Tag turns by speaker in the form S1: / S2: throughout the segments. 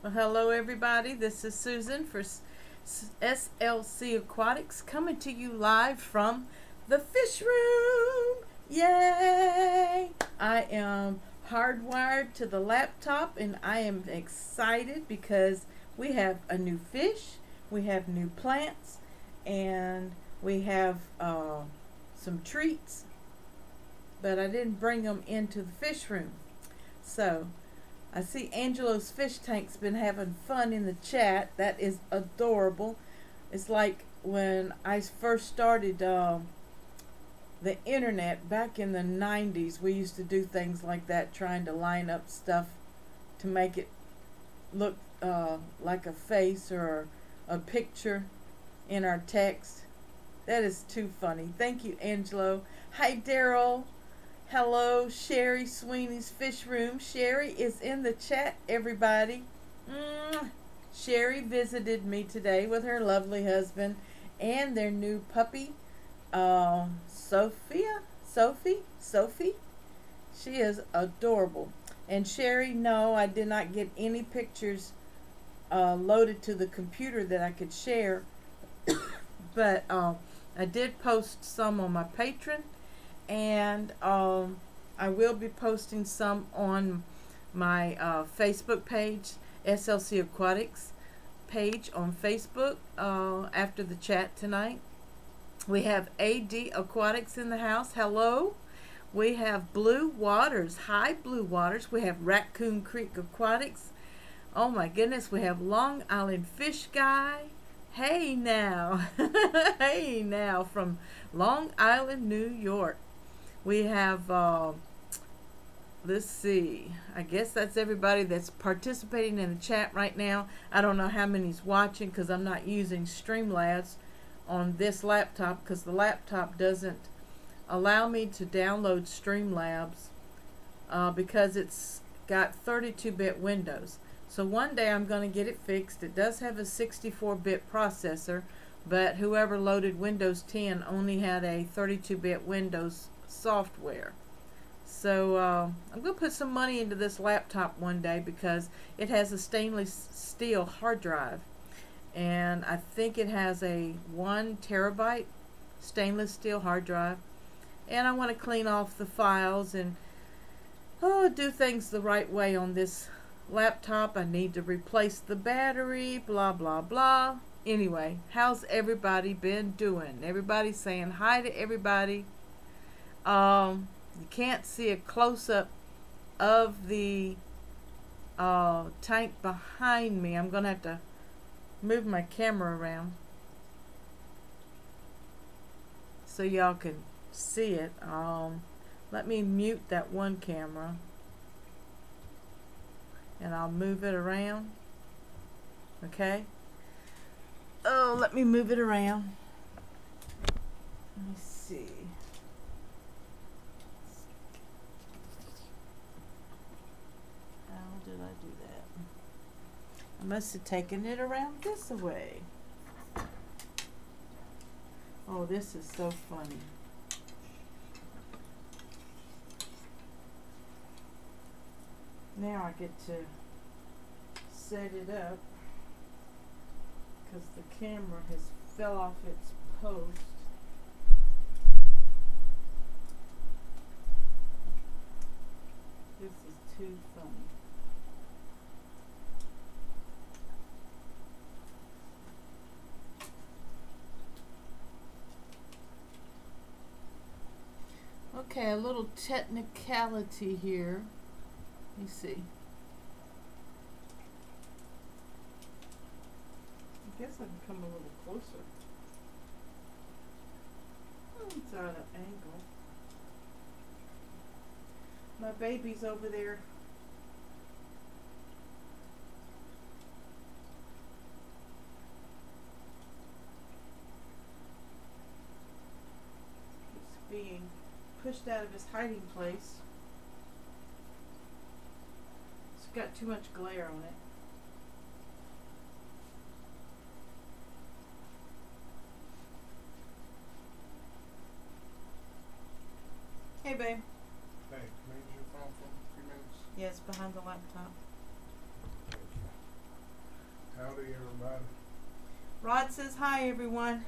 S1: Well, hello everybody. This is Susan for SLC Aquatics coming to you live from the fish room. Yay! I am hardwired to the laptop and I am excited because we have a new fish, we have new plants, and we have some treats, but I didn't bring them into the fish room. So I see Angelo's fish tank's been having fun in the chat. That is adorable. It's like when I first started the internet back in the 90s. We used to do things like that, trying to line up stuff to make it look like a face or a picture in our text. That is too funny. Thank you, Angelo. Hi, Daryl. Hello, Sherry Sweeney's Fish Room. Sherry is in the chat, everybody. Sherry visited me today with her lovely husband and their new puppy, Sophie. She is adorable. And Sherry, no, I did not get any pictures loaded to the computer that I could share, but I did post some on my Patron. And I will be posting some on my Facebook page, SLC Aquatics page on Facebook after the chat tonight. We have AD Aquatics in the house. Hello. We have Blue Waters. Hi, Blue Waters. We have Raccoon Creek Aquatics. Oh my goodness. We have Long Island Fish Guy. Hey now. Hey now from Long Island, New York. We have, let's see, I guess that's everybody that's participating in the chat right now. I don't know how many's watching because I'm not using Streamlabs on this laptop because the laptop doesn't allow me to download Streamlabs because it's got 32-bit Windows. So one day I'm going to get it fixed. It does have a 64-bit processor, but whoever loaded Windows 10 only had a 32-bit Windows software. So I'm going to put some money into this laptop one day because it has a stainless steel hard drive, and I think it has a 1 terabyte stainless steel hard drive, and I want to clean off the files and do things the right way on this laptop. I need to replace the battery, blah blah blah. Anyway, how's everybody been doing? Everybody's saying hi to everybody. You can't see a close-up of the tank behind me. I'm gonna have to move my camera around so y'all can see it. Let me mute that one camera and I'll move it around. Okay. Oh, let me move it around. Let me see. Did I do that? I must have taken it around this way. Oh, this is so funny. Now I get to set it up because the camera has fell off its post. This is too funny. Okay, a little technicality here. Let me see. I guess I can come a little closer. Oh, it's out of angle. My baby's over there. He's being pushed out of his hiding place. It's got too much glare on it. Hey, babe.
S2: Hey, can I use your phone for a few minutes?
S1: Yes, behind the laptop.
S2: Thank you. everybody.
S1: Rod says hi, everyone.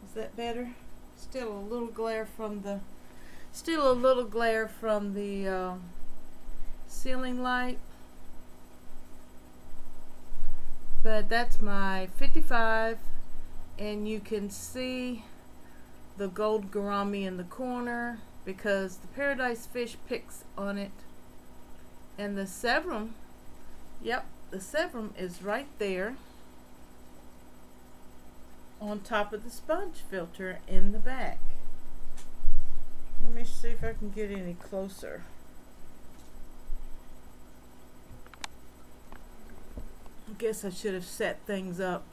S1: Is that better? Still a little glare from the ceiling light. But that's my 55, and you can see the gold gourami in the corner because the paradise fish picks on it. And the Severum, yep, the Severum is right there on top of the sponge filter in the back. Let me see if I can get any closer. I guess I should have set things up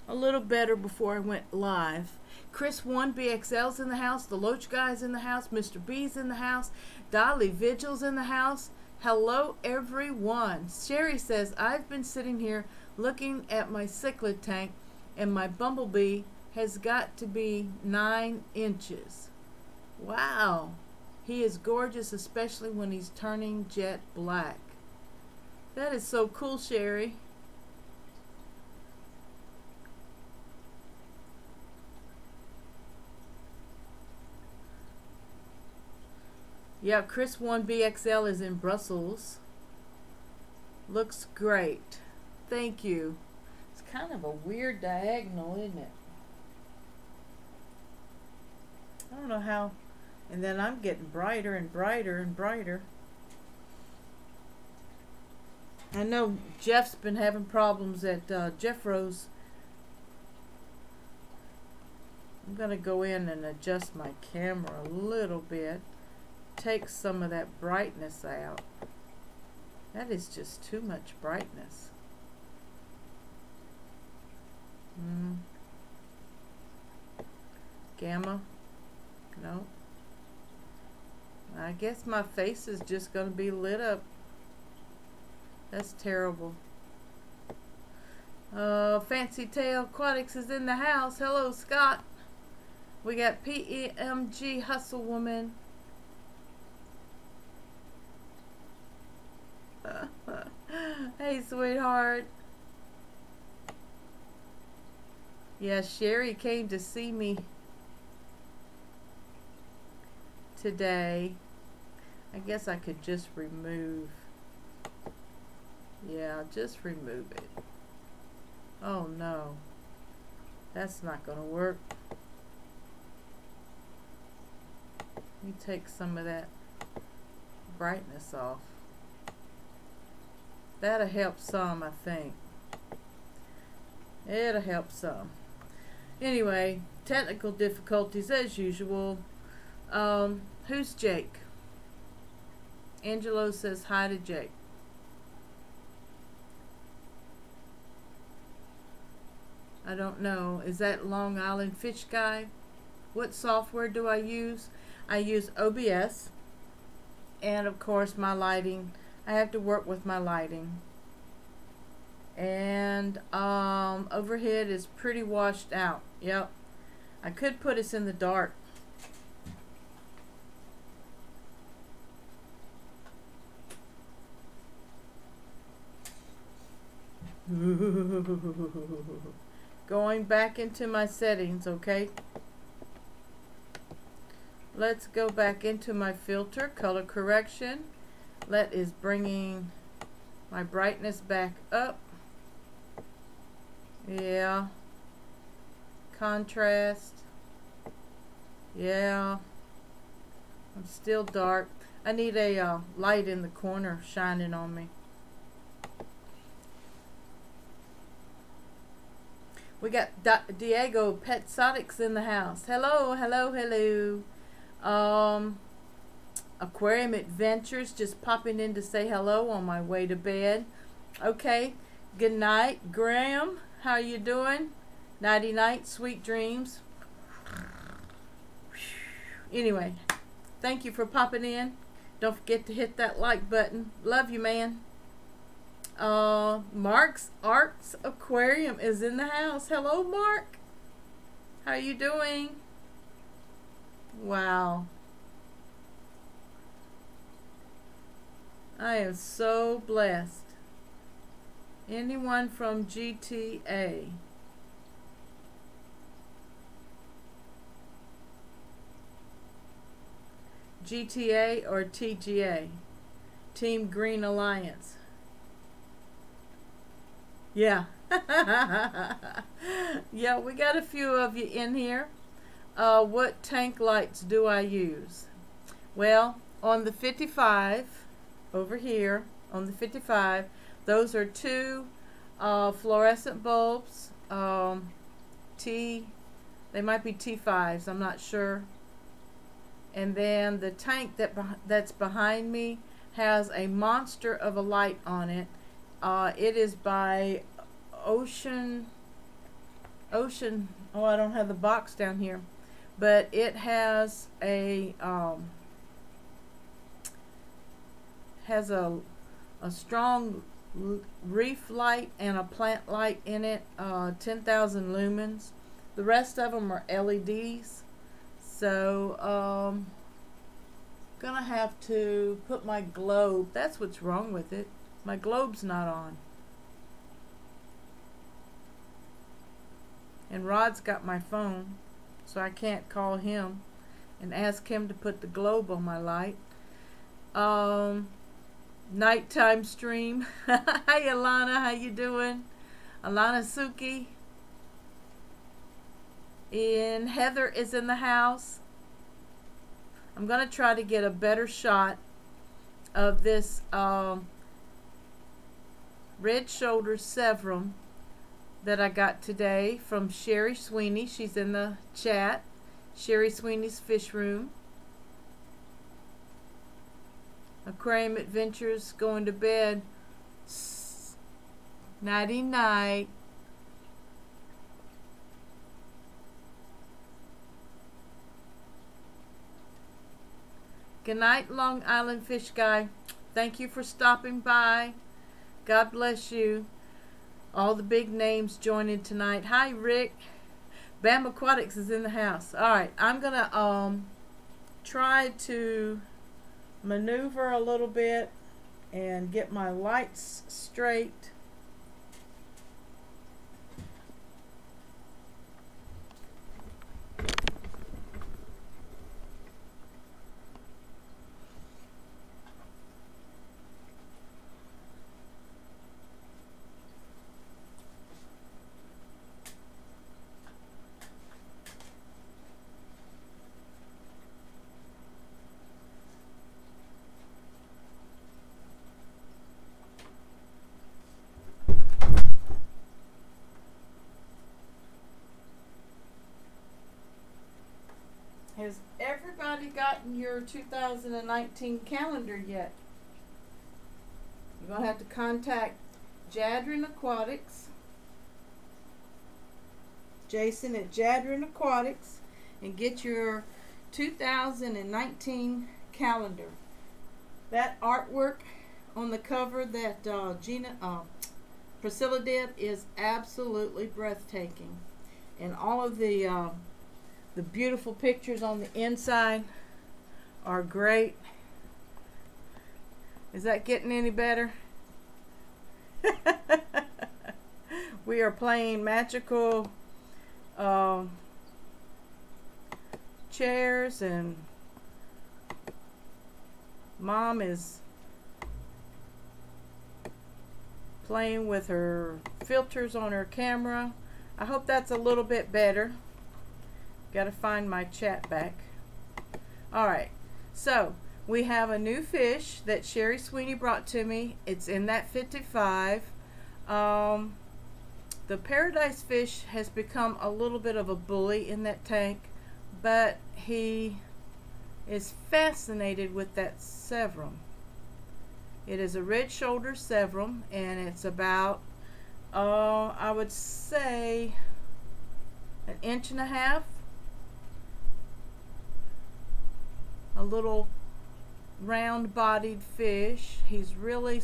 S1: a little better before I went live. Chris 1BXL's in the house, the Loach Guy's in the house, Mr. B's in the house, Dolly Vigil's in the house. Hello everyone. Sherry says, I've been sitting here looking at my cichlid tank and my bumblebee has got to be 9 inches. Wow. He is gorgeous, especially when he's turning jet black. That is so cool, Sherry. Yeah, Chris 1BXL is in Brussels. Looks great. Thank you. It's kind of a weird diagonal, isn't it? I don't know how. And then I'm getting brighter and brighter and brighter. I know Jeff's been having problems at Jeff Rose. I'm going to go in and adjust my camera a little bit. Take some of that brightness out. That is just too much brightness. Gamma. No. I guess my face is just going to be lit up. That's terrible. Fancy Tail Aquatics is in the house. Hello, Scott. We got PEMG Hustle Woman. Hey, sweetheart. Yeah, Sherry came to see me today. I guess I could just remove. Yeah, just remove it. Oh no. That's not going to work. Let me take some of that brightness off. That'll help some, I think. It'll help some. Anyway, technical difficulties as usual. Who's Jake? Angelo says hi to Jake. I don't know. Is that Long Island Fish Guy? What software do I use? I use OBS. And of course my lighting. I have to work with my lighting. And overhead is pretty washed out. Yep. I could put us in the dark. Going back into my settings, okay? Let's go back into my filter, color correction. That is bringing my brightness back up. Yeah. Contrast. Yeah. I'm still dark. I need a light in the corner shining on me. We got Diego Petsotics in the house. Hello, hello, hello. Aquarium Adventures, just popping in to say hello on my way to bed. Okay, good night. Graham, how you doing? Nighty night, sweet dreams. Anyway, thank you for popping in. Don't forget to hit that like button. Love you, man. Mark's Arts Aquarium is in the house. Hello, Mark. How you doing? Wow. I am so blessed. Anyone from GTA? GTA or TGA? Team Green Alliance. Yeah. Yeah, we got a few of you in here. What tank lights do I use? Well, on the 55, over here, on the 55, those are two fluorescent bulbs. They might be T5s, I'm not sure. And then the tank that's behind me has a monster of a light on it. It is by Ocean. Oh, I don't have the box down here, but it has a strong reef light and a plant light in it. 10,000 lumens. The rest of them are LEDs. So gonna have to put my globe. That's what's wrong with it. My globe's not on. And Rod's got my phone, so I can't call him and ask him to put the globe on my light. Nighttime stream. Hi Alana, how you doing? Alana Suki. And Heather is in the house. I'm going to try to get a better shot of this red shoulder severum that I got today from Sherry Sweeney. She's in the chat. Sherry Sweeney's Fish Room. Aquarium Adventures going to bed. Nighty night. Good night, Long Island Fish Guy. Thank you for stopping by. God bless you. All the big names joining tonight. Hi, Rick. Bam Aquatics is in the house. All right, I'm gonna try to maneuver a little bit and get my lights straight. Has everybody gotten your 2019 calendar yet? You're going to have to contact Jadrin Aquatics, Jason at Jadrin Aquatics, and get your 2019 calendar. That artwork on the cover that Priscilla did is absolutely breathtaking. And all of the beautiful pictures on the inside are great. Is that getting any better? We are playing magical chairs, and Mom is playing with her filters on her camera. I hope that's a little bit better. Got to find my chat back. Alright, so we have a new fish that Sherry Sweeney brought to me. It's in that 55. The paradise fish has become a little bit of a bully in that tank, but he is fascinated with that severum. It is a red shoulder severum, and it's about, I would say, 1.5 inches. A little round-bodied fish. He's really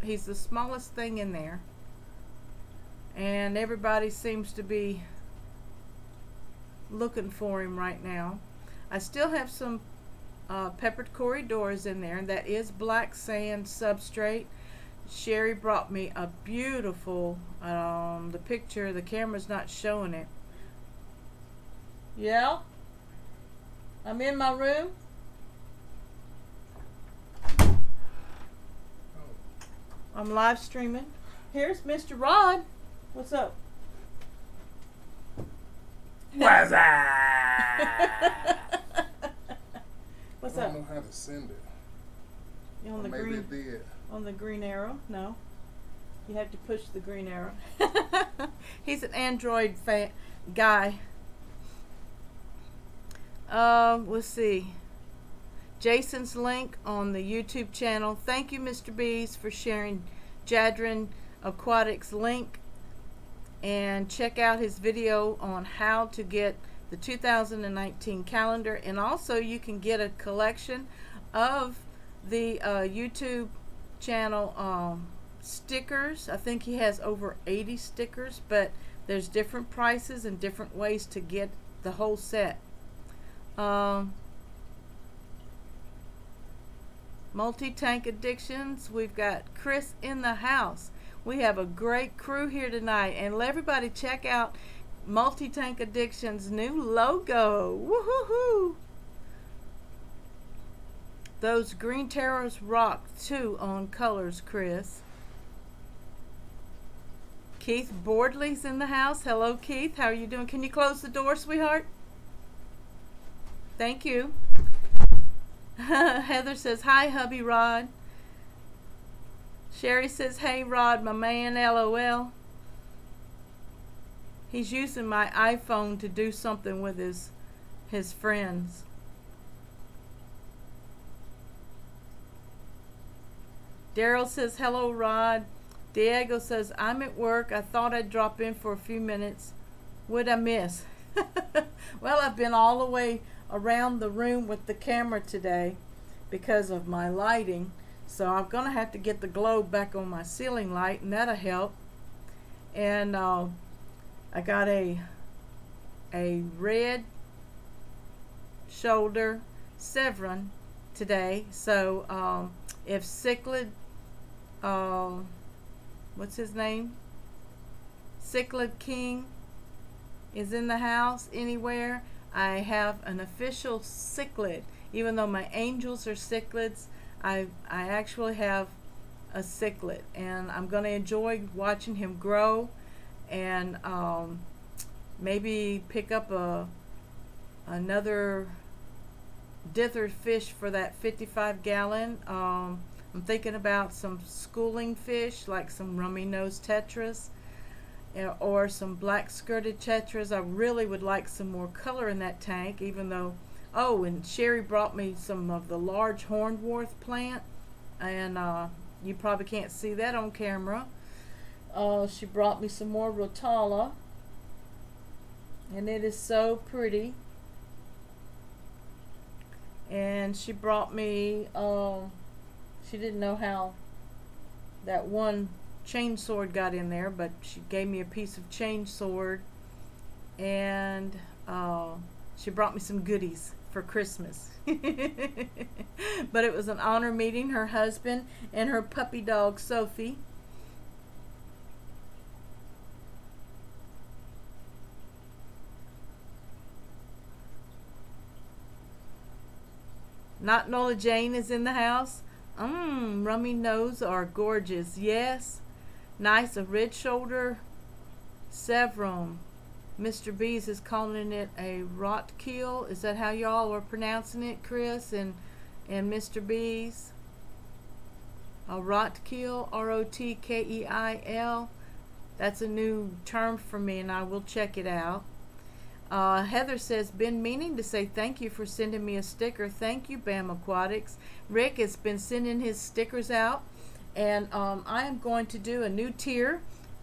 S1: he's the smallest thing in there, and everybody seems to be looking for him right now. I still have some peppered corridors in there, and that is black sand substrate. Sherry brought me a beautiful, the picture, the camera's not showing it. Yeah? I'm in my room. I'm live streaming. Here's Mr. Rod. What's up?
S2: What's up?
S1: What's
S2: I
S1: up?
S2: don't know how to send it.
S1: You on the
S2: maybe
S1: green?
S2: it did.
S1: On the green arrow? No. You have to push the green arrow. He's an Android guy. Let's see. Jason's link on the YouTube channel. Thank you, Mr. Bees, for sharing Jadron Aquatics link. And check out his video on how to get the 2019 calendar. And also you can get a collection of the YouTube channel stickers. I think he has over 80 stickers, but there's different prices and different ways to get the whole set. Multi-tank addictions, we've got Chris in the house. We have a great crew here tonight, and let everybody check out Multi-Tank Addiction's new logo. Woohoo! Those green terrors rock too on colors, Chris. Keith Boardley's in the house. Hello, Keith. How are you doing? Can you close the door, sweetheart? Thank you. Heather says, hi, hubby Rod. Sherry says, hey, Rod, my man, LOL. He's using my iPhone to do something with his friends. Daryl says, hello, Rod. Diego says, I'm at work. I thought I'd drop in for a few minutes. What'd I miss? Well, I've been all the way around the room with the camera today because of my lighting. So I'm going to have to get the globe back on my ceiling light, and that'll help. And I got a red shoulder Sevron today. So if Cichlid, what's his name? Cichlid King is in the house anywhere, I have an official cichlid. Even though my angels are cichlids, I actually have a cichlid, and I'm going to enjoy watching him grow, and maybe pick up another dither fish for that 55 gallon. I'm thinking about some schooling fish, like some rummy nose tetras or some black skirted tetras. I really would like some more color in that tank, even though, oh, and Sherry brought me some of the large hornworth plant, and you probably can't see that on camera. She brought me some more rotala, and it is so pretty. And she brought me, she didn't know how that one chain sword got in there, but she gave me a piece of chain sword, and she brought me some goodies for Christmas. But it was an honor meeting her husband and her puppy dog Sophie. Not Nola Jane is in the house. Rummy nose are gorgeous. Yes. Nice, a red shoulder Sevron. Mr. Bees is calling it a rotkeel. Is that how y'all are pronouncing it, Chris and Mr. Bees? A rotkeel, R-O-T-K-E-I-L. That's a new term for me, and I will check it out. Heather says, been meaning to say thank you for sending me a sticker. Thank you, Bam Aquatics. Rick has been sending his stickers out, and I am going to do a new tier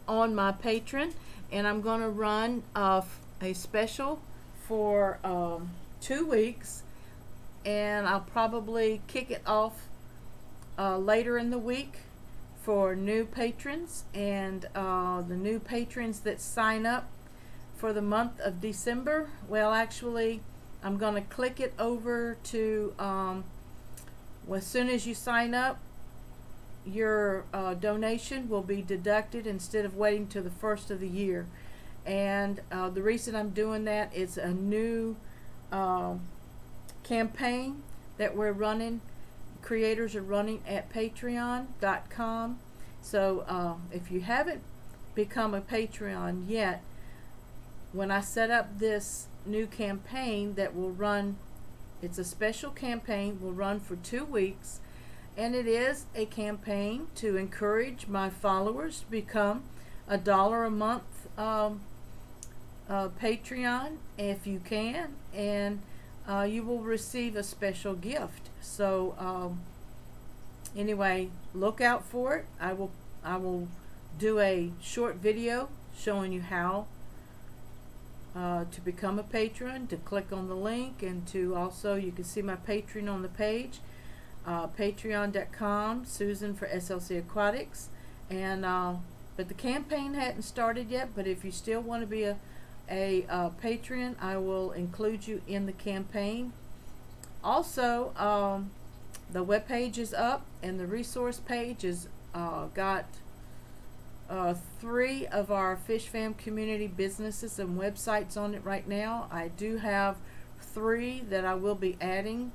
S1: on my Patron, and I'm going to run a special for 2 weeks, and I'll probably kick it off later in the week for new patrons, and the new patrons that sign up for the month of December, well, actually I'm going to click it over to, well, as soon as you sign up, your donation will be deducted instead of waiting till the first of the year. And the reason I'm doing that is a new campaign that we're running, creators are running at patreon.com. So if you haven't become a Patreon yet, when I set up this new campaign that will run, it's a special campaign, will run for 2 weeks, and it is a campaign to encourage my followers to become $1 a month Patreon if you can, and you will receive a special gift. So anyway, look out for it. I will do a short video showing you how to become a patron, to click on the link, and to also, you can see my Patreon on the page, patreon.com, Susan for SLC Aquatics. And but the campaign hadn't started yet, but if you still want to be a patron, I will include you in the campaign. Also, the web page is up, and the resource page is got 3 of our Fish Fam community businesses and websites on it right now. I do have 3 that I will be adding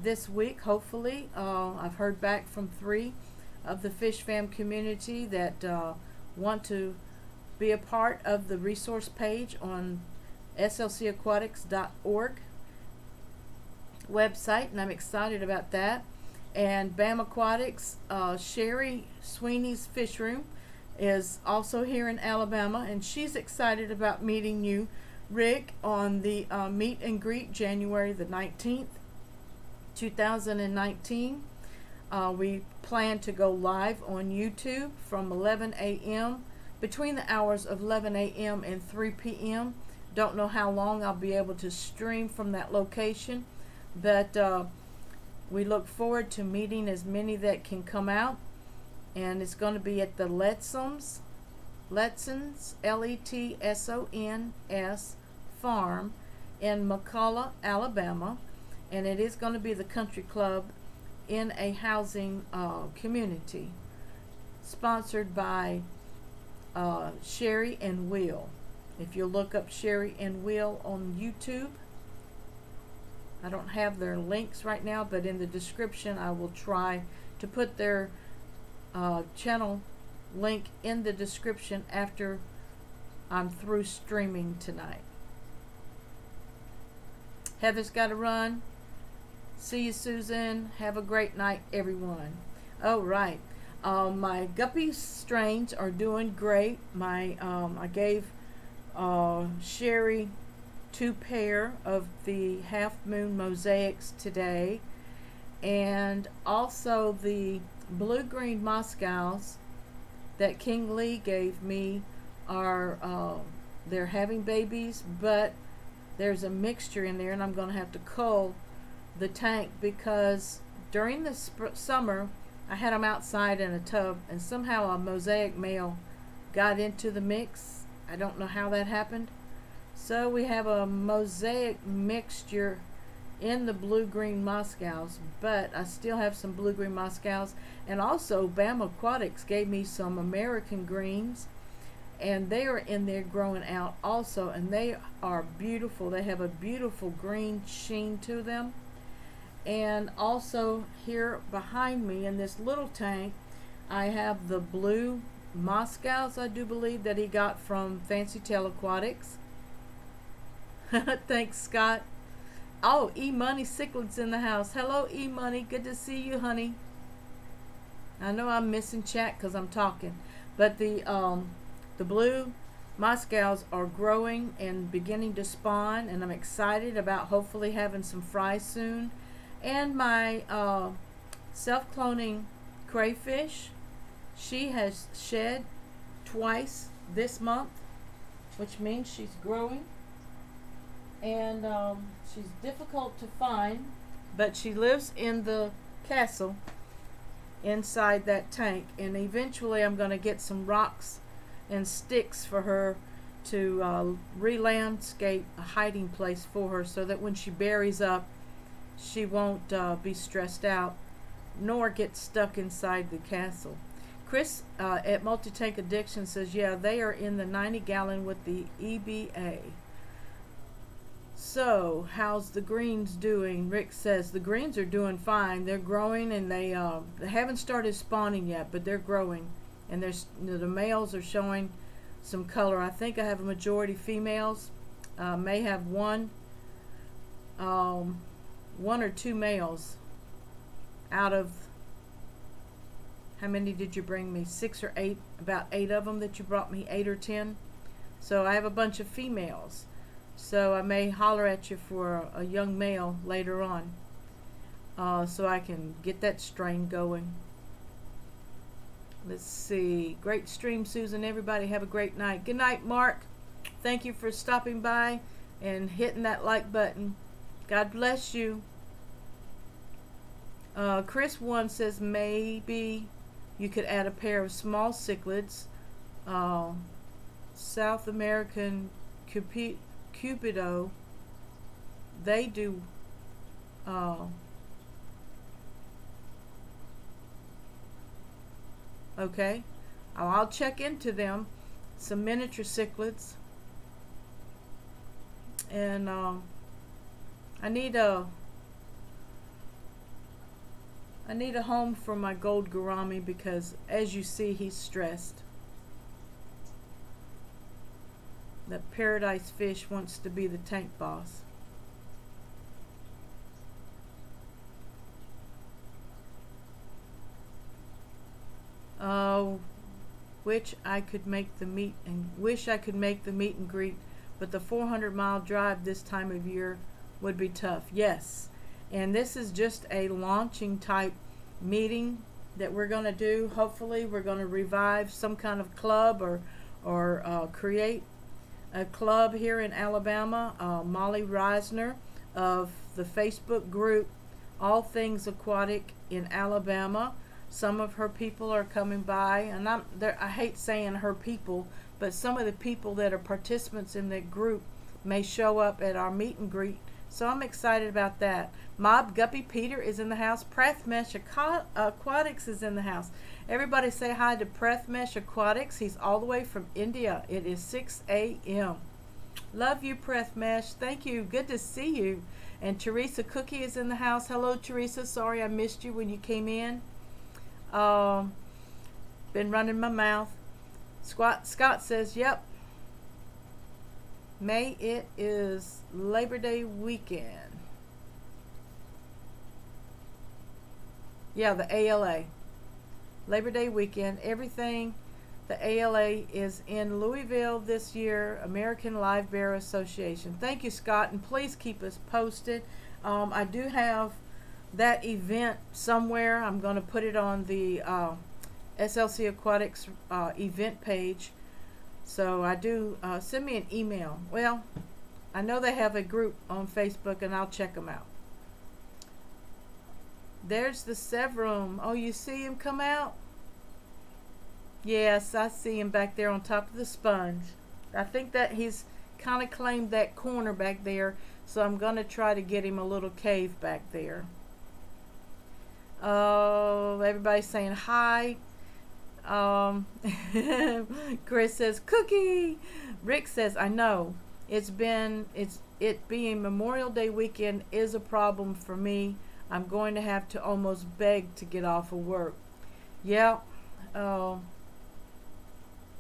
S1: this week, hopefully. I've heard back from 3 of the Fish Fam community that want to be a part of the resource page on slcaquatics.org website, and I'm excited about that. And BAM Aquatics, Sherry Sweeney's Fish Room, is also here in Alabama, and she's excited about meeting you, Rick, on the meet and greet January the 19th, 2019. We plan to go live on YouTube from 11 a.m. between the hours of 11 a.m. and 3 p.m. Don't know how long I'll be able to stream from that location, but we look forward to meeting as many that can come out. And it's going to be at the Letsons, Letsons farm in McCullough, Alabama. And it is going to be the country club in a housing community, sponsored by Sherry and Will. If you look up Sherry and Will on YouTube, I don't have their links right now, but in the description I will try to put their channel link in the description after I'm through streaming tonight. Heather's got to run. See you, Susan. Have a great night, everyone. Oh, right. My guppy strains are doing great. My I gave Sherry 2 pair of the Half Moon Mosaics today, and also the blue-green Moscows that King Lee gave me are they're having babies, but there's a mixture in there, and I'm going to have to cull the tank because during the summer I had them outside in a tub, and somehow a mosaic male got into the mix. I don't know how that happened. So we have a mosaic mixture in the blue-green Moscows, but I still have some blue-green Moscows. And also BAM Aquatics gave me some American greens, and they are in there growing out also, and they are beautiful. They have a beautiful green sheen to them. And also here behind me in this little tank, I have the blue Moscows, I do believe, that he got from Fancy Tail Aquatics. Thanks, Scott. Oh, E-Money Cichlids in the house. Hello, E-Money. Good to see you, honey. I know I'm missing chat because I'm talking. But the blue Moscows are growing and beginning to spawn, and I'm excited about hopefully having some fry soon. And my self-cloning crayfish, she has shed twice this month, which means she's growing. And she's difficult to find, but she lives in the castle inside that tank, and eventually I'm going to get some rocks and sticks for her to re-landscape a hiding place for her so that when she berries up, she won't be stressed out nor get stuck inside the castle. Chris at Multi-Tank Addiction says, yeah, they are in the 90-gallon with the EBA. So, how's the greens doing? Rick says the greens are doing fine. They're growing, and they haven't started spawning yet, but they're growing. And there's, the males are showing some color. I think I have a majority females. May have one or two males out of, how many did you bring me? 6 or 8, about 8 of them that you brought me, 8 or 10. So I have a bunch of females. So I may holler at you for a young male later on, so I can get that strain going. Let's see. Great stream, Susan. Everybody have a great night. Good night, Mark. Thank you for stopping by and hitting that like button. God bless you. Chris 1 says maybe you could add a pair of small cichlids. South American Cupido. They do okay. I'll check into them. Some miniature cichlids. And I need a home for my gold gourami because, as you see, he's stressed. That paradise fish wants to be the tank boss. Wish I could make the meet and greet, but the 400-mile drive this time of year would be tough. Yes. And this is just a launching type meeting that we're going to do. Hopefully we're going to revive some kind of club or create a club here in Alabama. Molly Reisner of the Facebook group All Things Aquatic in Alabama. Some of her people are coming by, and I hate saying her people, but some of the people that are participants in that group may show up at our meet and greet. So I'm excited about that. Mob Guppy Peter is in the house. Prethmesh Aquatics is in the house. Everybody say hi to Prethmesh Aquatics. He's all the way from India. It is 6 a.m. Love you, Prethmesh. Thank you. Good to see you. And Teresa Cookie is in the house. Hello, Teresa. Sorry I missed you when you came in. Been running my mouth. Scott says, yep. May it is Labor Day weekend. Yeah, the ALA. Labor Day weekend. Everything. The ALA is in Louisville this year. American Live Bear Association. Thank you, Scott, and please keep us posted. I do have that event somewhere. I'm going to put it on the SLC Aquatics event page. So I do, send me an email. Well, I know they have a group on Facebook, and I'll check them out. There's the Severum. Oh, you see him come out? Yes, I see him back there on top of the sponge. I think that he's kind of claimed that corner back there, so I'm going to try to get him a little cave back there. Oh, everybody's saying hi. Chris says cookie. Rick says, I know it being Memorial Day weekend is a problem for me. I'm going to have to almost beg to get off of work. Yeah.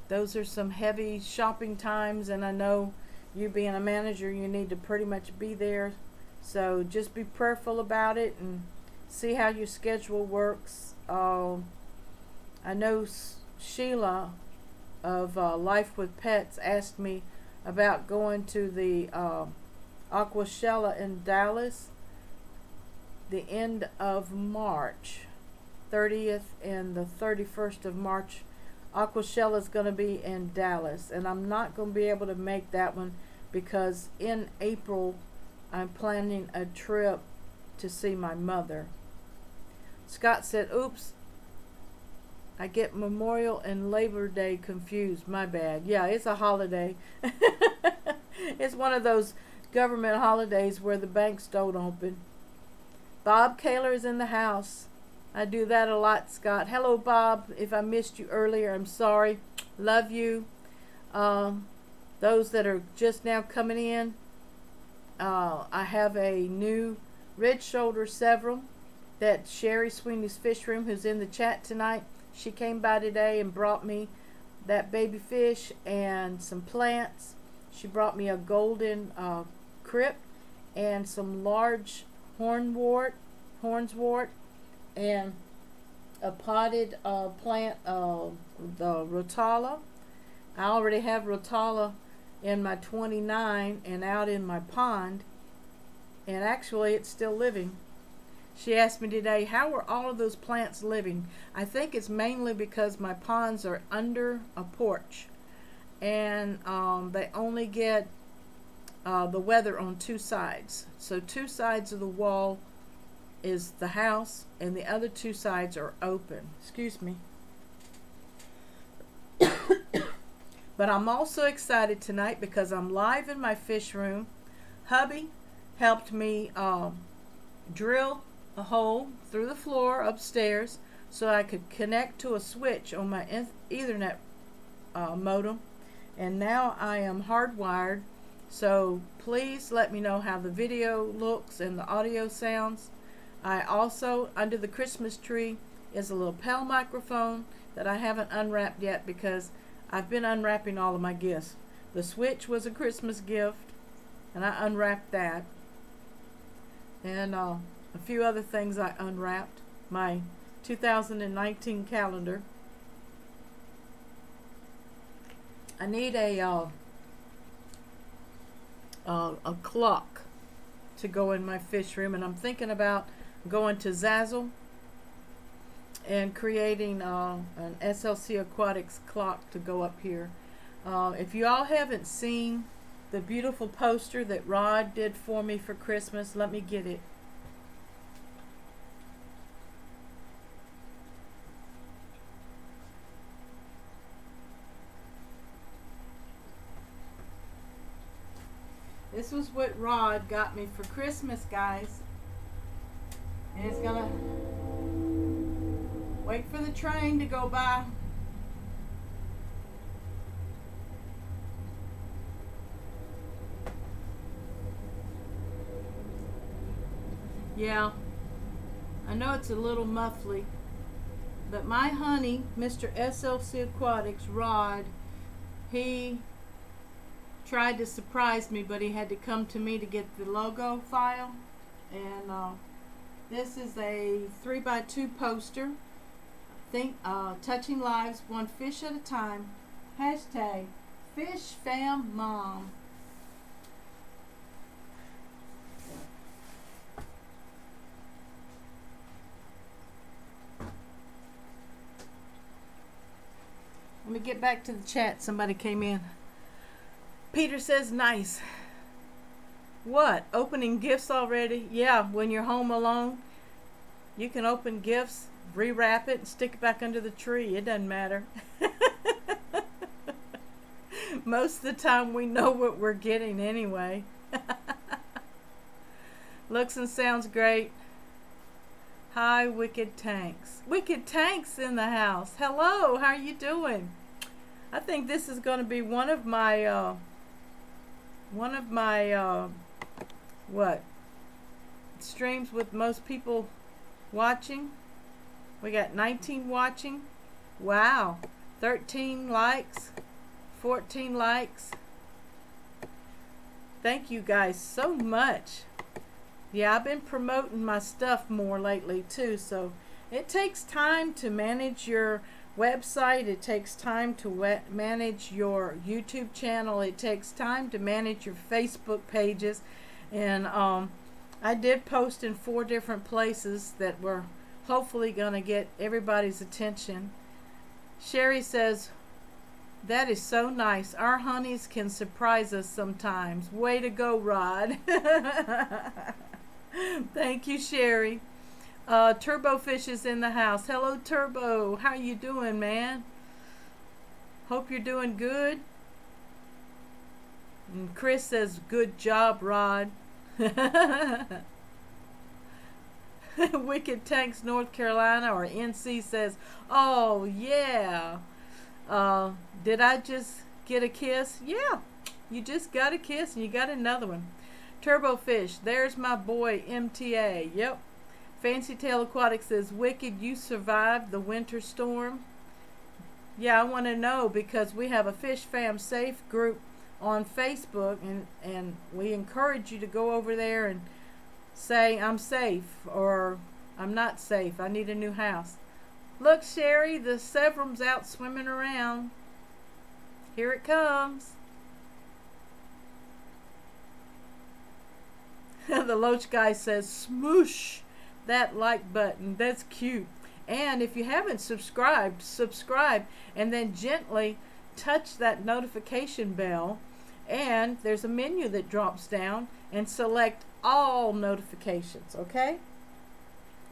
S1: Those are some heavy shopping times, and I know you being a manager, you need to pretty much be there. So just be prayerful about it and see how your schedule works. I know Sheila of Life with Pets asked me about going to the Aquashella in Dallas the end of March, 30th and the 31st of March. Aquashella is going to be in Dallas, and I'm not going to be able to make that one because in April I'm planning a trip to see my mother. Scott said, oops, I get Memorial and Labor Day confused. My bad. Yeah, it's a holiday. It's one of those government holidays where the banks don't open. Bob Kaler is in the house. I do that a lot, Scott. Hello, Bob. If I missed you earlier, I'm sorry. Love you. Those that are just now coming in, I have a new red shoulder several that Sherry Sweeney's Fish Room, who's in the chat tonight, she came by today and brought me that baby fish and some plants. She brought me a golden crypt and some large hornswort and a potted plant of the rotala. I already have rotala in my 29 and out in my pond, and actually it's still living. She asked me today, how are all of those plants living? I think it's mainly because my ponds are under a porch, and they only get the weather on two sides. So two sides of the wall is the house, and the other two sides are open. Excuse me. But I'm also excited tonight because I'm live in my fish room. Hubby helped me drill a hole through the floor upstairs so I could connect to a switch on my Ethernet modem, and now I am hardwired. So please let me know how the video looks and the audio sounds. I also, under the Christmas tree, is a lapel microphone that I haven't unwrapped yet because I've been unwrapping all of my gifts. The switch was a Christmas gift, and I unwrapped that. And a few other things I unwrapped. My 2019 calendar. I need a clock to go in my fish room, and I'm thinking about going to Zazzle and creating an SLC Aquatics clock to go up here. If you all haven't seen the beautiful poster that Rod did for me for Christmas, let me get it. This was what Rod got me for Christmas, guys. And it's gonna wait for the train to go by. Yeah, I know it's a little muffly, but my honey, Mr. SLC Aquatics, Rod, he tried to surprise me, but he had to come to me to get the logo file. And this is a 3x2 poster. Touching lives, one fish at a time. Hashtag FishFamMom. Let me get back to the chat. Somebody came in. Peter says, nice. What? Opening gifts already? Yeah, when you're home alone, you can open gifts, rewrap it, and stick it back under the tree. It doesn't matter. Most of the time we know what we're getting anyway. Looks and sounds great. Hi, Wicked Tanks. Wicked Tanks in the house. Hello, how are you doing? I think this is going to be one of my what? Streams with most people watching. We got 19 watching. Wow. 13 likes. 14 likes. Thank you guys so much. Yeah, I've been promoting my stuff more lately too, so it takes time to manage your website. It takes time to manage your YouTube channel. It takes time to manage your Facebook pages. And I did post in 4 different places that were hopefully going to get everybody's attention. Sherry says, that is so nice. Our honeys can surprise us sometimes. Way to go, Rod. Thank you, Sherry. Turbo Fish is in the house. Hello, Turbo. How you doing, man? Hope you're doing good. And Chris says, good job, Rod. Wicked Tanks, North Carolina, or NC says, oh, yeah. Did I just get a kiss? Yeah, you just got a kiss and you got another one. Turbo Fish, there's my boy, MTA. Yep. Fancy Tail Aquatics says, Wicked, you survived the winter storm? Yeah, I want to know because we have a Fish Fam Safe group on Facebook, and we encourage you to go over there and say, I'm safe, or I'm not safe, I need a new house. Look, Sherry, the Severum's out swimming around. Here it comes. The Loach guy says, smoosh that like button. That's cute. And if you haven't subscribed, subscribe, and then gently touch that notification bell, and there's a menu that drops down, and select all notifications, okay?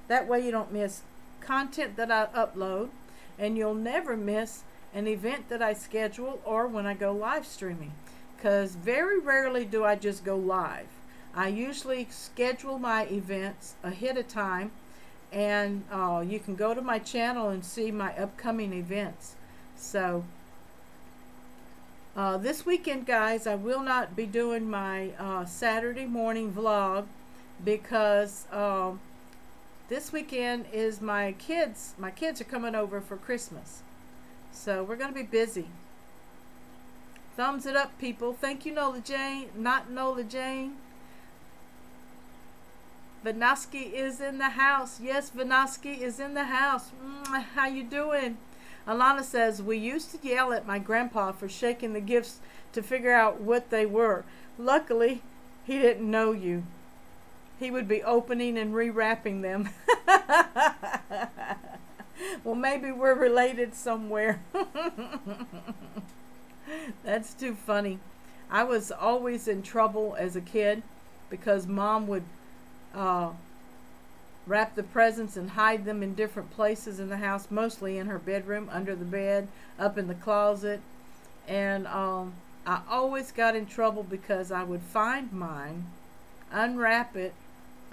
S1: That way you don't miss content that I upload, and you'll never miss an event that I schedule or when I go live streaming, because very rarely do I just go live. I usually schedule my events ahead of time, and you can go to my channel and see my upcoming events. So this weekend, guys, I will not be doing my Saturday morning vlog because this weekend is my kids are coming over for Christmas. So we're going to be busy. Thumbs it up, people. Thank you, Nola Jane. Not Nola Jane. Vanoski is in the house. Yes, Vanoski is in the house. How you doing? Alana says, we used to yell at my grandpa for shaking the gifts to figure out what they were. Luckily, he didn't know you. He would be opening and rewrapping them. Well, maybe we're related somewhere. That's too funny. I was always in trouble as a kid because Mom would wrap the presents and hide them in different places in the house, mostly in her bedroom, under the bed, up in the closet. And I always got in trouble because I would find mine, unwrap it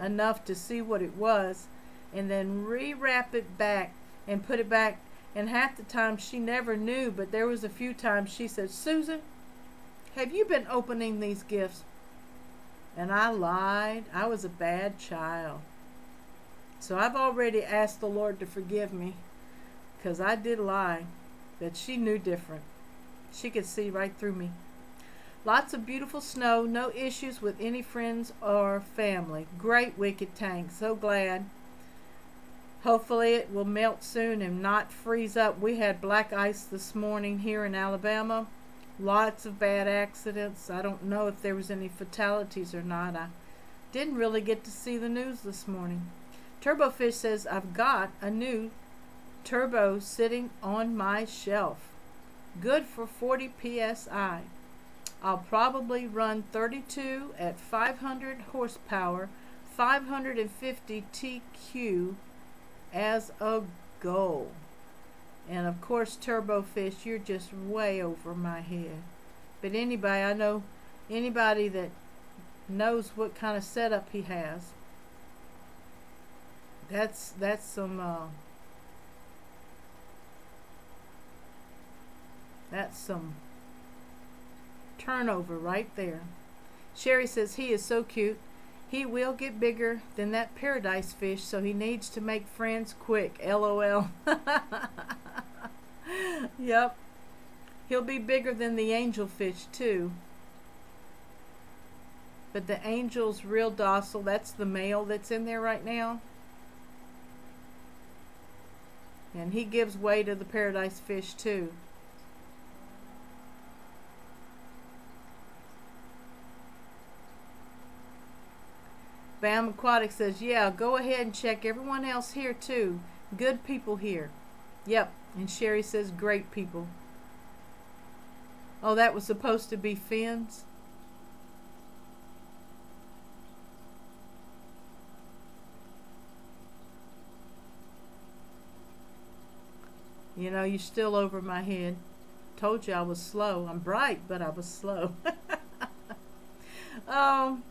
S1: enough to see what it was, and then rewrap it back and put it back. And half the time she never knew, but there was a few times she said, Susan, have you been opening these gifts? And I lied. I was a bad child. So I've already asked the Lord to forgive me because I did lie, but she knew different. She could see right through me. Lots of beautiful snow. No issues with any friends or family. Great, Wicked Tank. So glad. Hopefully it will melt soon and not freeze up. We had black ice this morning here in Alabama. Lots of bad accidents. I don't know if there was any fatalities or not. I didn't really get to see the news this morning. Turbofish says, I've got a new turbo sitting on my shelf. Good for 40 PSI. I'll probably run 32 at 500 horsepower, 550 TQ as a goal. And of course, Turbofish, you're just way over my head. But anybody, I know anybody that knows what kind of setup he has. That's some turnover right there. Sherry says he is so cute. He will get bigger than that paradise fish, so he needs to make friends quick. LOL. Yep. He'll be bigger than the angelfish too. But the angel's real docile. That's the male that's in there right now. And he gives way to the paradise fish too. Bam Aquatics says, yeah, go ahead and check everyone else here too. Good people here. Yep. And Sherry says, great people. Oh, that was supposed to be fins? You know, you're still over my head. Told you I was slow. I'm bright, but I was slow. um,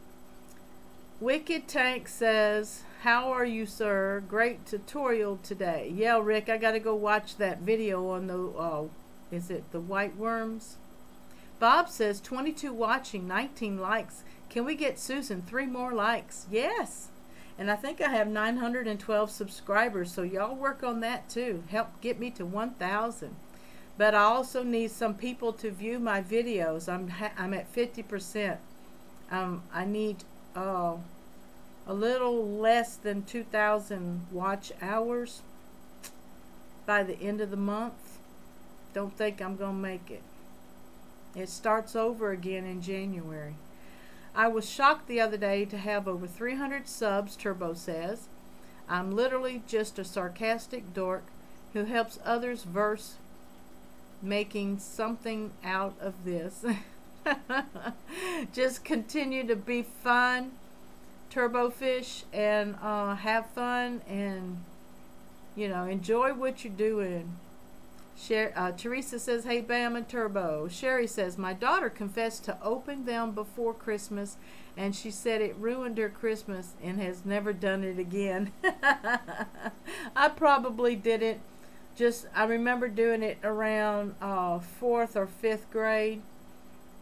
S1: Wicked Tank says, how are you, sir? Great tutorial today. Yeah, Rick, I got to go watch that video on the, is it the white worms? Bob says, 22 watching, 19 likes. Can we get Susan 3 more likes? Yes. And I think I have 912 subscribers, so y'all work on that too. Help get me to 1,000. But I also need some people to view my videos. I'm at 50%. I need a little less than 2,000 watch hours by the end of the month. Don't think I'm gonna make it. It starts over again in January. I was shocked the other day to have over 300 subs, Turbo says. I'm literally just a sarcastic dork who helps others verse making something out of this. Just continue to be fun, Turbo Fish, and have fun, and you know, enjoy what you're doing. Teresa says, hey Bam and Turbo. Sherry says, my daughter confessed to open them before Christmas, and she said it ruined her Christmas and has never done it again. I probably did it. I remember doing it around 4th or 5th grade,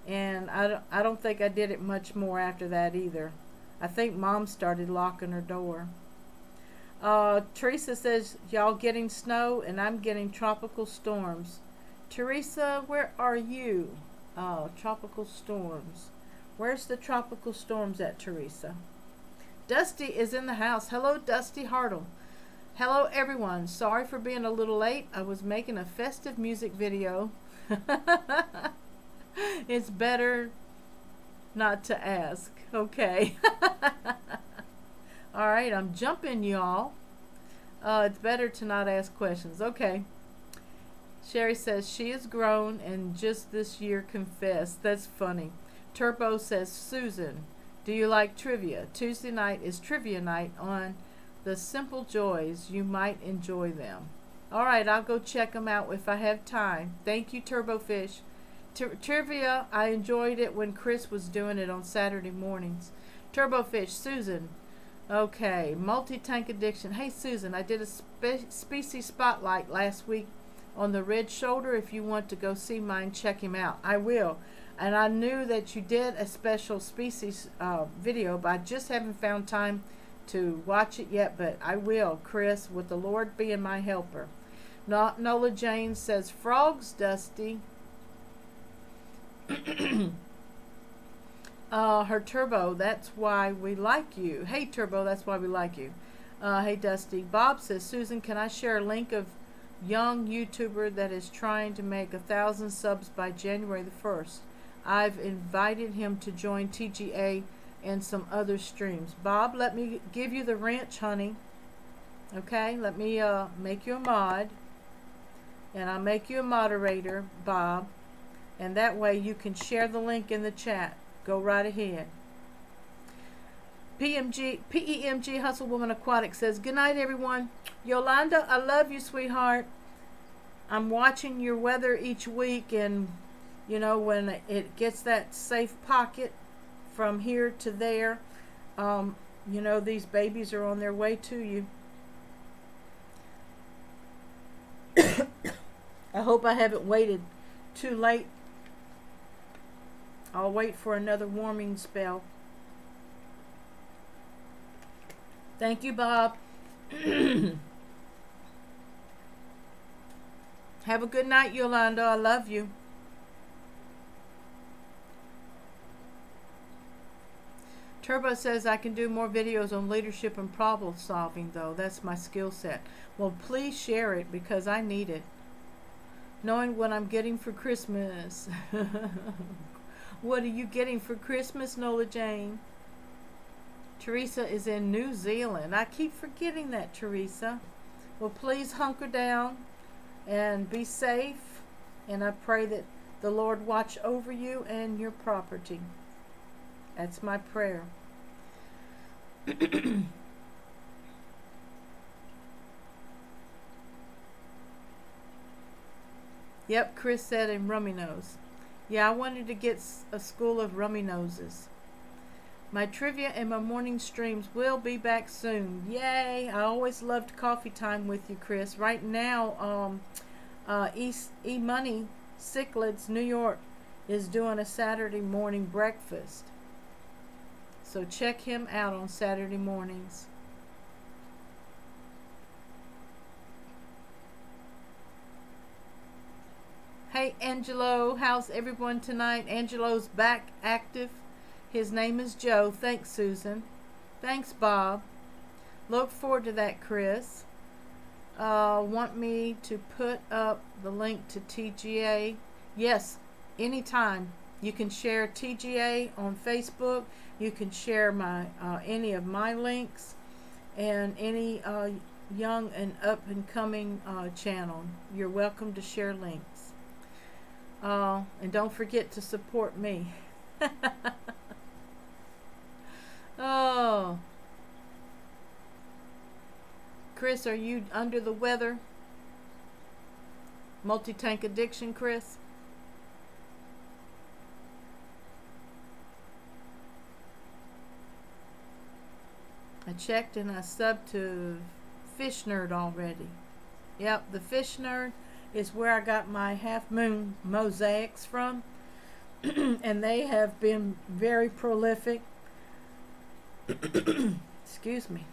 S1: and I don't think I did it much more after that either. I think Mom started locking her door. Teresa says, y'all getting snow and I'm getting tropical storms. Teresa, where are you? Tropical storms. Where's the tropical storms at, Teresa? Dusty is in the house. Hello, Dusty Hartle. Hello, everyone. Sorry for being a little late. I was making a festive music video. It's better not to ask. Okay. All right, I'm jumping, y'all. It's better to not ask questions. Okay. Sherry says she is grown and just this year confessed. That's funny. Turbo says, Susan, do you like trivia? Tuesday night is trivia night on The Simple Joys. You might enjoy them. All right, I'll go check them out if I have time. Thank you, Turbo Fish. Trivia, I enjoyed it when Chris was doing it on Saturday mornings. Turbo Fish, Susan. Okay, multi-tank addiction. Hey Susan, I did a species spotlight last week on the red shoulder. If you want to go see mine, check him out. I will. And I knew that you did a special species video, but I just haven't found time to watch it yet, but I will, Chris, with the Lord being my helper. Nola Jane says, frogs, Dusty. Her Turbo, that's why we like you. Hey Turbo, that's why we like you. Hey Dusty. Bob says, Susan, can I share a link of young YouTuber that is trying to make 1,000 subs by January the 1st? I've invited him to join TGA and some other streams. Bob, let me give you the wrench, honey. Okay, let me make you a mod. And I'll make you a moderator, Bob. And that way you can share the link in the chat. Go right ahead. PEMG Hustle Woman Aquatic says, good night, everyone. Yolanda, I love you, sweetheart. I'm watching your weather each week, and you know, when it gets that safe pocket from here to there, you know, these babies are on their way to you. I hope I haven't waited too late. I'll wait for another warming spell. Thank you, Bob. Have a good night, Yolanda. I love you. Turbo says I can do more videos on leadership and problem solving, though. That's my skill set. Well, please share it because I need it. Knowing what I'm getting for Christmas. What are you getting for Christmas, Nola Jane? Teresa is in New Zealand. I keep forgetting that, Teresa. Well, please hunker down and be safe. And I pray that the Lord watch over you and your property. That's my prayer. Yep, Chris said in Rummy Nose. Yeah, I wanted to get a school of rummy noses. My trivia and my morning streams will be back soon. Yay! I always loved coffee time with you, Chris. Right now, E-Money, Cichlids, New York, is doing a Saturday morning breakfast. So check him out on Saturday mornings. Hey, Angelo, how's everyone tonight? Angelo's back active. His name is Joe. Thanks, Susan. Thanks, Bob. Look forward to that, Chris. Want me to put up the link to TGA? Yes, anytime. You can share TGA on Facebook. You can share my any of my links and any young and up and coming channel. You're welcome to share links. And don't forget to support me. Oh, Chris, are you under the weather? Multi-tank addiction, Chris? I checked and I subbed to Fish Nerd already. Yep, the Fish Nerd is where I got my half moon mosaics from. And they have been very prolific. Excuse me.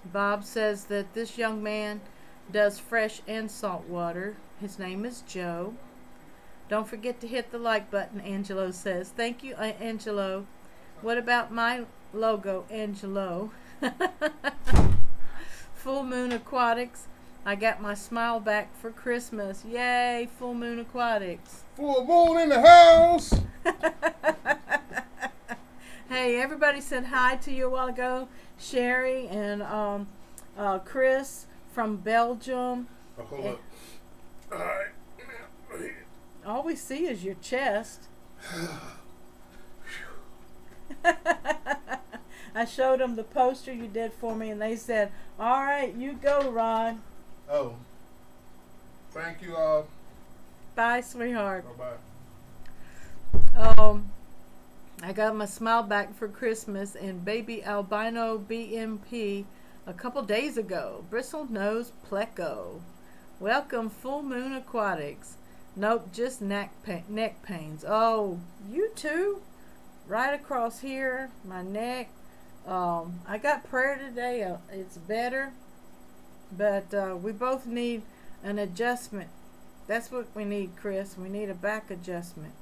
S1: Bob says that this young man does fresh and salt water. His name is Joe. Don't forget to hit the like button, Angelo says. Thank you, Angelo. What about my logo, Angelo? Full Moon Aquatics. I got my smile back for Christmas. Yay, Full Moon Aquatics.
S2: Full moon in the house.
S1: Hey, everybody said hi to you a while ago. Sherry and Chris from Belgium.
S2: Oh, hold up. All right.
S1: All we see is your chest. I showed them the poster you did for me, and they said, "All right, you go, Ron."
S2: Oh. Thank you all.
S1: Bye, sweetheart.
S2: Bye-bye.
S1: I got my smile back for Christmas and baby albino BMP a couple days ago. Bristle nose pleco. Welcome, Full Moon Aquatics. Nope, just neck pains. Oh, you too? Right across here, my neck. I got prayer today. It's better. But we both need an adjustment. That's what we need, Chris. We need a back adjustment.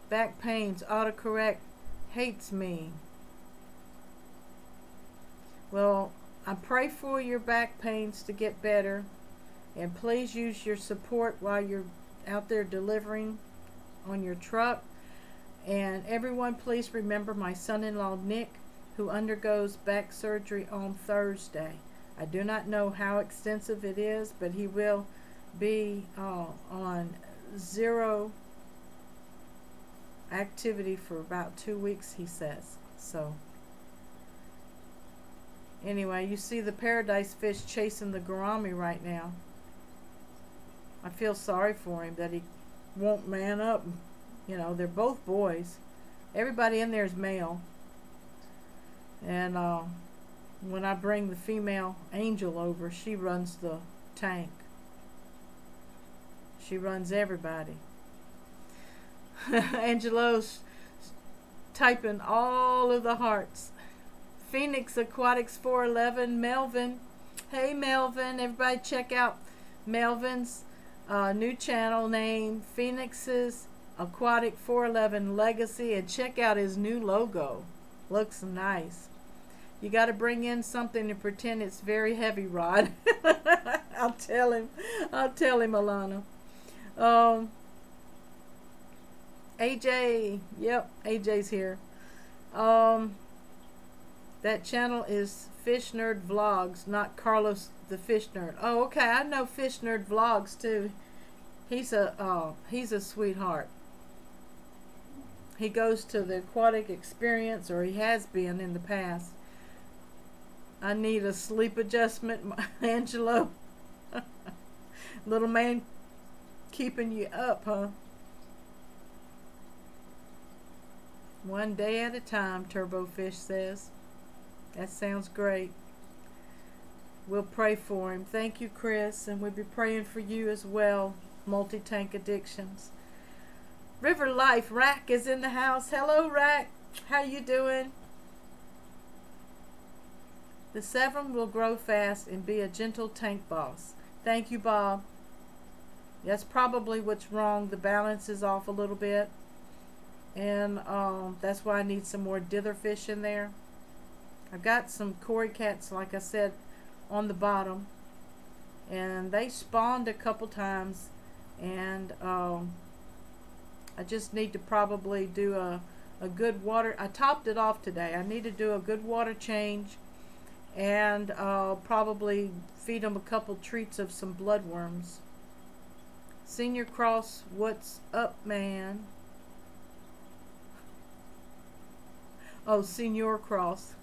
S1: Back pains, autocorrect hates me. Well, I pray for your back pains to get better. And please use your support while you're out there delivering on your truck. And everyone, please remember my son-in-law, Nick, who undergoes back surgery on Thursday. I do not know how extensive it is, but he will be on zero activity for about 2 weeks, he says. So anyway, you see the paradise fish chasing the gourami right now. I feel sorry for him that he won't man up. You know, they're both boys. Everybody in there is male. And when I bring the female angel over, she runs the tank. She runs everybody. Angelo's typing all of the hearts. Phoenix Aquatics 411, Melvin. Hey Melvin, everybody check out Melvin's new channel name, Phoenix's Aquatic 411 Legacy, and check out his new logo. Looks nice. You got to bring in something to pretend it's very heavy, Rod. I'll tell him, Alana. AJ, yep, AJ's here. That channel is Fish Nerd Vlogs, not Carlos the Fish Nerd. Oh, okay, I know Fish Nerd Vlogs too. He's a sweetheart. he goes to the aquatic experience, or he has been in the past. I need a sleep adjustment, Angelo. Little man keeping you up, huh? One day at a time, Turbofish says. That sounds great. We'll pray for him. Thank you, Chris, and we'll be praying for you as well. Multi-tank addictions. River Life, Rack is in the house. Hello, Rack. How you doing? The Severn will grow fast and be a gentle tank boss. Thank you, Bob. That's probably what's wrong. The balance is off a little bit. And that's why I need some more ditherfish in there. I've got some cory cats, like I said, on the bottom. And they spawned a couple times. And I just need to probably do a good water. I topped it off today. I need to do a good water change. And probably feed them a couple treats of some bloodworms. Senior Cross, what's up, man? Oh, Senior Cross.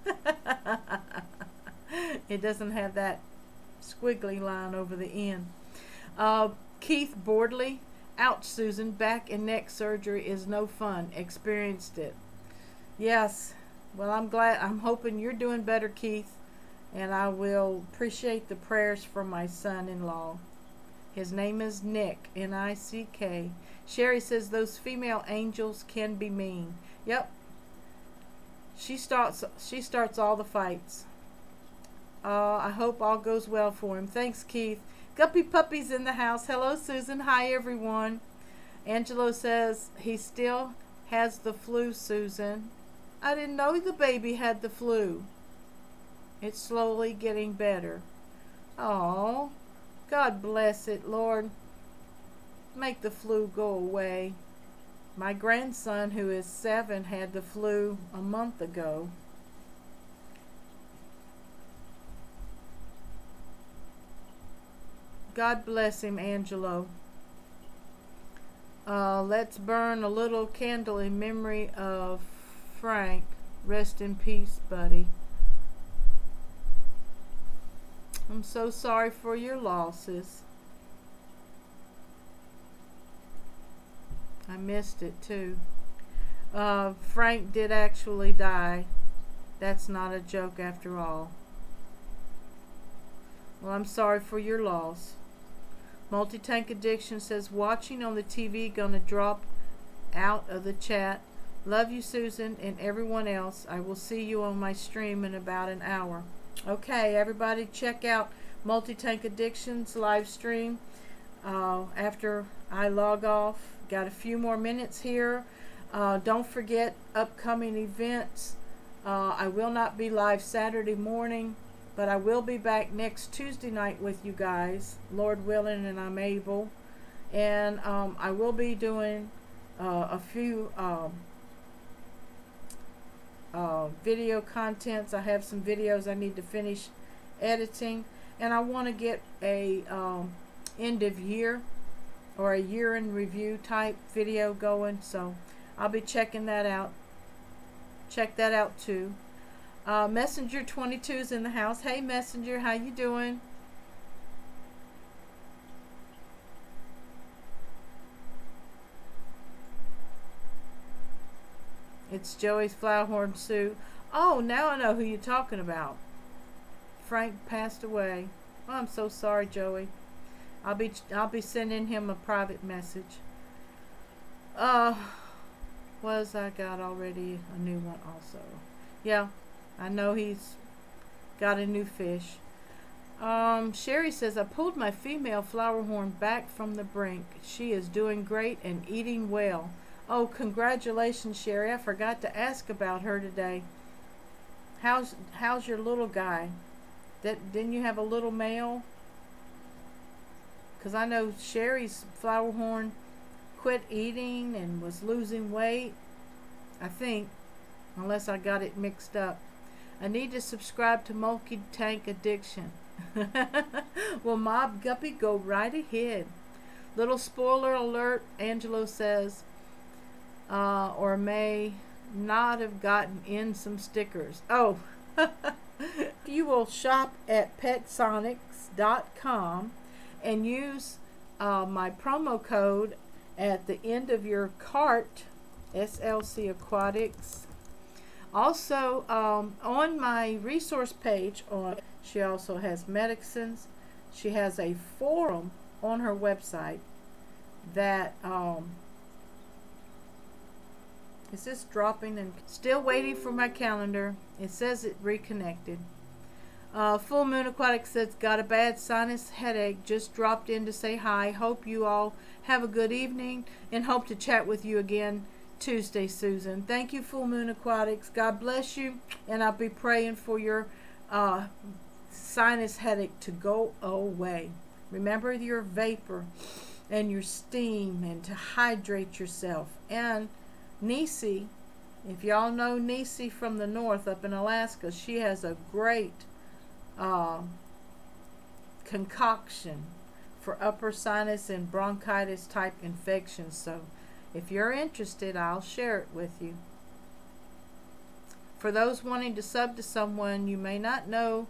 S1: It doesn't have that squiggly line over the end. Keith Boardley, ouch, Susan, back and neck surgery is no fun. Experienced it. Yes. Well, I'm glad. I'm hoping you're doing better, Keith. And I will appreciate the prayers from my son-in-law. His name is Nick, N-I-C-K. Sherry says those female angels can be mean. Yep. She starts all the fights. I hope all goes well for him. Thanks, Keith. Guppy Puppy's in the house. Hello, Susan. Hi, everyone. Angelo says he still has the flu, Susan. I didn't know the baby had the flu. It's slowly getting better. Oh, God bless it, Lord. Make the flu go away. My grandson, who is 7, had the flu a month ago. God bless him, Angelo. Let's burn a little candle in memory of Frank. Rest in peace, buddy. I'm so sorry for your losses. I missed it too. Frank did actually die. That's not a joke after all. Well, I'm sorry for your loss. Multi-Tank Addiction says, watching on the TV gonna drop out of the chat. Love you, Susan, and everyone else. I will see you on my stream in about an hour. Okay, everybody check out Multi-Tank Addiction's live stream after I log off. Got a few more minutes here. Don't forget upcoming events. I will not be live Saturday morning, but I will be back next Tuesday night with you guys, Lord willing and I'm able. And I will be doing a few video contents. I have some videos I need to finish editing, and I want to get a end of year or a year in review type video going, so I'll be checking that out. Check that out too. Messenger 22 is in the house. Hey Messenger, how you doing? It's Joey's Flowerhorn Sue. Oh, now I know who you're talking about. Frank passed away. Oh, I'm so sorry, Joey. I'll be sending him a private message. Was I got already a new one also? Yeah, I know he's got a new fish. Sherry says, I pulled my female flowerhorn back from the brink. She is doing great and eating well. Oh, congratulations, Sherry. I forgot to ask about her today. How's your little guy? Didn't you have a little male? Because I know Sherry's flowerhorn quit eating and was losing weight. I think, unless I got it mixed up. I need to subscribe to Multi-Tank Addiction. Well, Mob Guppy, go right ahead. Little spoiler alert, Angelo says, or may not have gotten in some stickers. Oh, you will shop at petsonics.com and use my promo code at the end of your cart, SLC Aquatics. Also, on my resource page, she also has medicines. She has a forum on her website that is just dropping, and still waiting for my calendar. It says it reconnected. Full Moon Aquatics says, got a bad sinus headache, just dropped in to say hi. Hope you all have a good evening and hope to chat with you again Tuesday, Susan. Thank you, Full Moon Aquatics. God bless you, and I'll be praying for your sinus headache to go away. Remember your vapor and your steam, and to hydrate yourself. And Nisi, if y'all know Nisi from the north up in Alaska, she has a great concoction for upper sinus and bronchitis type infections. So if you're interested, I'll share it with you. For those wanting to sub to someone, you may not know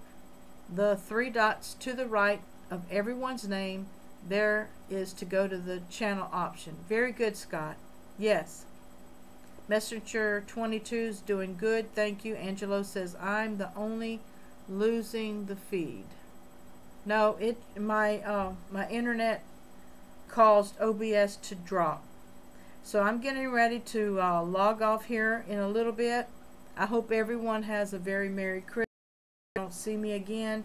S1: the 3 dots to the right of everyone's name. There is to go to the channel option. Very good, Scott. Yes. Messenger 22 is doing good. Thank you. Angelo says, I'm the only losing the feed. No, my internet caused OBS to drop. So I'm getting ready to log off here in a little bit. I hope everyone has a very Merry Christmas. Don't see me again,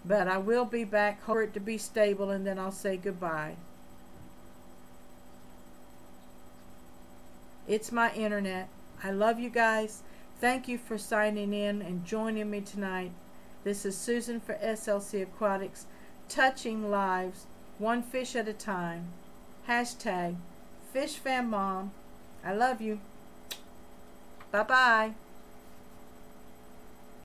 S1: but I will be back. Hope for it to be stable, and then I'll say goodbye. It's my internet. I love you guys. Thank you for signing in and joining me tonight. This is Susan for SLC Aquatics, touching lives one fish at a time. Hashtag FishFamMom. I love you. Bye-bye.